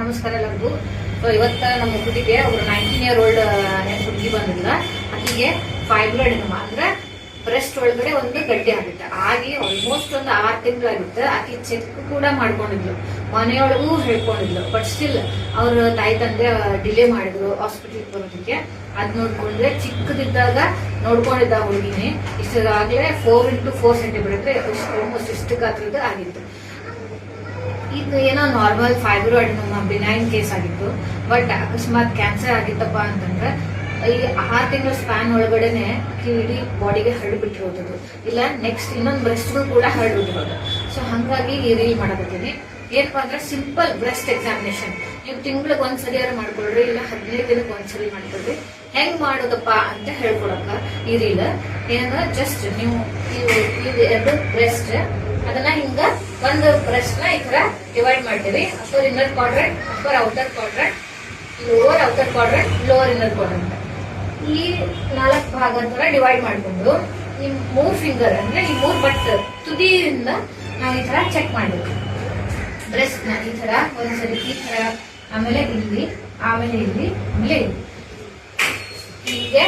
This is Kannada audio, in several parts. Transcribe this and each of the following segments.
ನಮಸ್ಕಾರ ಎಲ್ಲರಿಗೂ. ಸೊ ಇವತ್ತ ನಮ್ಮ ಹುಡುಗಿಗೆ ಒಬ್ರು 19 ಇಯರ್ ಓಲ್ಡ್ ಹುಡುಗಿ ಬಂದಿಲ್ಲ. ಆಕೆಗೆ ಫೈಬ್ರಾಯ್ಡ್ ಅಂದ್ರೆ ಬ್ರೆಸ್ಟ್ ಒಳಗಡೆ ಒಂದು ಗಡ್ಡೆ ಆಗುತ್ತೆ. ಆಗಿ ಆಲ್ಮೋಸ್ಟ್ ಒಂದು 6 ತಿಂಗಳಾಗಿತ್ತು. ಆಕೆ ಚೆಕ್ ಕೂಡ ಮಾಡ್ಕೊಂಡಿದ್ಲು, ಮನೆಯೊಳಗೂ ಹೇಳ್ಕೊಂಡಿದ್ಲು. ಬಟ್ ಸ್ಟಿಲ್ ಅವ್ರ ತಾಯಿ ತಂದೆ ಡಿಲೇ ಮಾಡಿದ್ರು ಹಾಸ್ಪಿಟಲ್ ಬರೋದಕ್ಕೆ. ಅದ್ ನೋಡ್ಕೊಂಡ್ರೆ ಚಿಕ್ಕದಿದ್ದಾಗ ನೋಡ್ಕೊಂಡಿದ್ದ ಹುಡುಗಿನೇ ಇಷ್ಟಾಗ್ಲೇ 4x4 ಸೆಂಟಿಮೀಟರ್ ಆಲ್ಮೋಸ್ಟ್ ಇಷ್ಟು ಗಾತ್ರದ ಆಗಿತ್ತು. ಇದು ಏನೋ ನಾರ್ಮಲ್ ಫೈಬ್ರಾಯ್ಡ್ ಬಿನೈನ್ ಕೇಸ್ ಆಗಿತ್ತು. ಬಟ್ ಅಕಸ್ಮಾತ್ ಕ್ಯಾನ್ಸರ್ ಆಗಿತ್ತಪ್ಪ ಅಂತಂದ್ರೆ ಈ 6 ತಿಂಗಳ ಸ್ಪ್ಯಾನ್ ಒಳಗಡೆನೆ ಇಡೀ ಬಾಡಿಗೆ ಹರಡ್ಬಿಟ್ಟಿರೋದು, ಇಲ್ಲ ನೆಕ್ಸ್ಟ್ ಇನ್ನೊಂದು ಬ್ರೆಸ್ಟ್ಗೂ ಕೂಡ ಹರಡ್ಬಿಟ್ಟಿರೋದು. ಸೊ ಹಂಗಾಗಿ ಈ ರೀಲ್ ಮಾಡಕತ್ತೀನಿ. ಏನಪ್ಪಾ ಅಂದ್ರೆ ಸಿಂಪಲ್ ಬ್ರೆಸ್ಟ್ ಎಕ್ಸಾಮಿನೇಷನ್. ನೀವು ತಿಂಗಳಿಗೆ ಒಂದ್ಸರಿ ಮಾಡ್ಕೊಳ್ರಿ, ಇಲ್ಲ 15 ದಿನಕ್ಕೆ ಒಂದ್ಸರಿ ಮಾಡ್ಕೊಳ್ರಿ. ಹೆಂಗ್ ಮಾಡೋದಪ್ಪ ಅಂತ ಹೇಳ್ಕೊಡಕ ಈ ರೀಲ್. ಏನಂದ್ರೆ ಜಸ್ಟ್ ನೀವು ಎರಡು ಬ್ರೆಸ್ಟ್ ಅದನ್ನ ಹಿಂಗ ಒಂದು ಬ್ರೆಸ್ಟ್ ನ ಈ ತರ ಡಿವೈಡ್ ಮಾಡ್ತೀವಿ. Upper inner quadrant, upper outer quadrant, lower outer quadrant, lower inner quadrant. ಈ 4 ಭಾಗ ತರ ಡಿವೈಡ್ ಮಾಡ್ಕೊಂಡು ಈ 3 ಫಿಂಗರ್ ಅಂದ್ರೆ ಈ 3 ಬಟ್ ತುದಿಯಿಂದ ನಾವು ಈ ತರ ಚೆಕ್ ಮಾಡಿದ್ವಿ ಬ್ರೆಸ್ಟ್ ನ. ಈ ತರ ಒಂದ್ಸರಿ ಈ ತರ, ಆಮೇಲೆ ಇಲ್ಲಿ, ಆಮೇಲೆ ಇಲ್ಲಿ, ಆಮೇಲೆ ಇಲ್ಲಿ. ಹೀಗೆ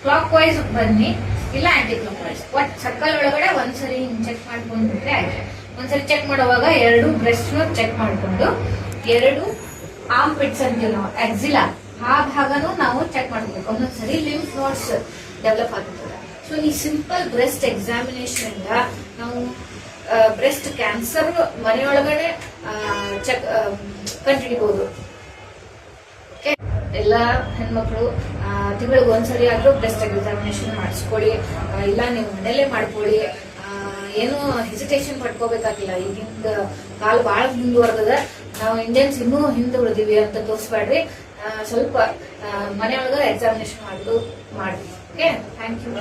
ಕ್ಲಾಕ್ ವೈಸ್ ಬನ್ನಿ, ಇಲ್ಲ ಆಂಟಿ ಕ್ಲಾಕ್ ವೈಸ್. ಒಟ್ ಸರ್ಕಲ್ ಒಳಗಡೆ ಒಂದ್ಸರಿ ಹಿಂಗ್ ಚೆಕ್ ಮಾಡ್ಕೊಂಡ್ಬಿಟ್ರೆ ಆಯ್ತು. ಒಂದ್ಸರಿ ಚೆಕ್ ಮಾಡುವಾಗ 2 ಬ್ರೆಸ್ಟ್ ಚೆಕ್ ಮಾಡ್ಕೊಂಡು 2 ಆರ್ಮ್ ಪಿಟ್ಸ್ ಅಂತೀವಿ ನಾವು, ಎಕ್ಸಿಲಾ ಆ ಭಾಗನೂ ನಾವು ಚೆಕ್ ಮಾಡ್ಬೇಕು. ಒಂದೊಂದ್ಸರಿ ಲಿಂಫ್ ನೋಡ್ಸ್ ಡೆವಲಪ್ ಆಗುತ್ತದೆ. ಸೊ ಈ ಸಿಂಪಲ್ ಬ್ರೆಸ್ಟ್ ಎಕ್ಸಾಮಿನೇಷನ್ ಇಂದ ನಾವು ಬ್ರೆಸ್ಟ್ ಕ್ಯಾನ್ಸರ್ ಮನೆಯೊಳಗಡೆ ಚೆಕ್ ಕಂಡುಹಿಡಿಬಹುದು. ಎಲ್ಲ ಹೆಣ್ಮಕ್ಳು ತಿಂಗಳಿಗೆ ಒಂದ್ಸರಿ ಆದ್ರೂ ಬ್ರೆಸ್ಟ್ ಎಕ್ಸಾಮಿನೇಷನ್ ಮಾಡಿಸ್ಕೊಳ್ಳಿ, ಇಲ್ಲ ನೀವು ಮನೇಲೆ ಮಾಡ್ಕೊಳ್ಳಿ. ಏನು ಹೆಸಿಟೇಷನ್ ಪಡ್ಕೋಬೇಕಾಗಿಲ್ಲ. ಈಗಿಂದ ಕಾಲ ಬಹಳ ಮುಂದುವರೆದ. ನಾವು ಇಂಡಿಯನ್ಸ್ ಇನ್ನೂ ಹಿಂದೆ ಉಳಿದಿವಿ ಅಂತ ತೋರಿಸ್ಬೇಡ್ರಿ. ಸ್ವಲ್ಪ ಮನೆಯೊಳಗ ಎಕ್ಸಾಮಿನೇಷನ್ ಮಾಡಿ. Okay, thank you.